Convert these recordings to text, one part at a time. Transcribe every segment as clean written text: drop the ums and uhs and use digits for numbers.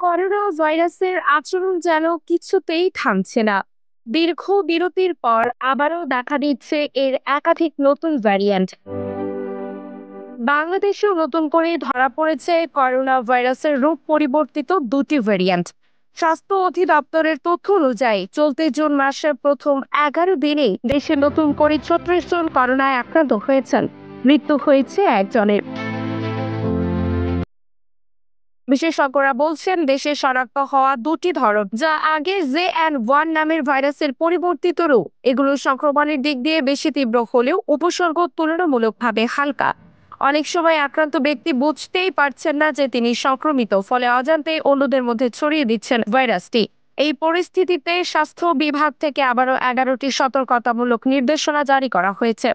Corona ভাইরাসের আচরণ যেন কিছুতেই থামছে না। দীর্ঘ বিরতির পর আবারও দেখা দিচ্ছে এর একাধিক নতুন ভ্যারিয়েন্ট। বাংলাদেশেও নতুন করে ধরা পড়েছে করোনা ভাইরাসের রূপ পরিবর্তিত দুটি ভ্যারিয়েন্ট। স্বাস্থ্য অধিদপ্তরের তথ্য অনুযায়ী চলতি জুন মাসের প্রথম 11 দিনেই দেশে নতুন করে 36 জন করোনায় আক্রান্ত হয়েছেন। মৃত্যু হয়েছে একজনের। বিশেষজ্ঞরা বলছেন দেশে শনাক্ত হওয়া দুটি ধরন, যা আগে JN.1 নামের ভাইরাসের পরিবর্তিত রূপ, এগুলো সংক্রমণের দিক দিয়ে বেশি তীব্র হলেও উপসর্গ তুলনামূলকভাবে হালকা। অনেক সময় আক্রান্ত ব্যক্তি বুঝতেই পারছেন না যে তিনি সংক্রমিত, ফলে অজান্তেই অন্যদের মধ্যে ছড়িয়ে দিচ্ছেন ভাইরাসটি। এই পরিস্থিতিতে স্বাস্থ্য বিভাগ থেকে আবারও 11টি সতর্কতামূলক নির্দেশনা জারি করা হয়েছে।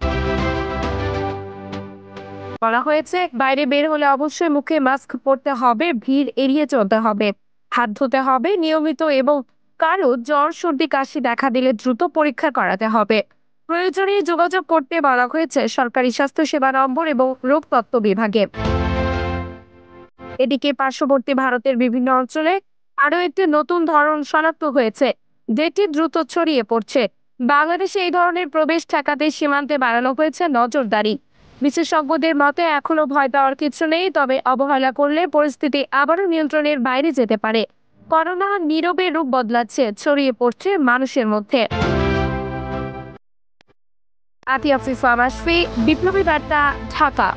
বলা হয়েছে, বাইরে বের হলে অবশ্যই মুখে মাস্ক পরতে হবে, ভিড় এড়িয়ে চলতে হবে, হাত ধুতে হবে নিয়মিত, এবং কারো জ্বর সর্দি কাশি দেখা দিলে দ্রুত পরীক্ষা করাতে হবে। প্রয়োজনে যোগাযোগ করতে বলা হয়েছে সরকারি স্বাস্থ্য সেবা নম্বর এবং রোগ তত্ত্ব বিভাগে। এদিকে পার্শ্ববর্তী ভারতের বিভিন্ন অঞ্চলে আরো একটি নতুন ধরন শনাক্ত হয়েছে, যেটি দ্রুত ছড়িয়ে পড়ছে। বাংলাদেশে এই ধরনের প্রবেশ ঠেকাতে সীমান্তে বাড়ানো হয়েছে নজরদারি। বিশেষজ্ঞদের মতে এখনো ভয় পাওয়ার কিছু নেই, তবে অবহেলা করলে পরিস্থিতি আবারও নিয়ন্ত্রণের বাইরে যেতে পারে। করোনা নীরবে রূপ বদলাচ্ছে, ছড়িয়ে পড়ছে মানুষের মধ্যে। আতিয়া আফিফা মাসফি, বিপ্লবী বার্তা, ঢাকা।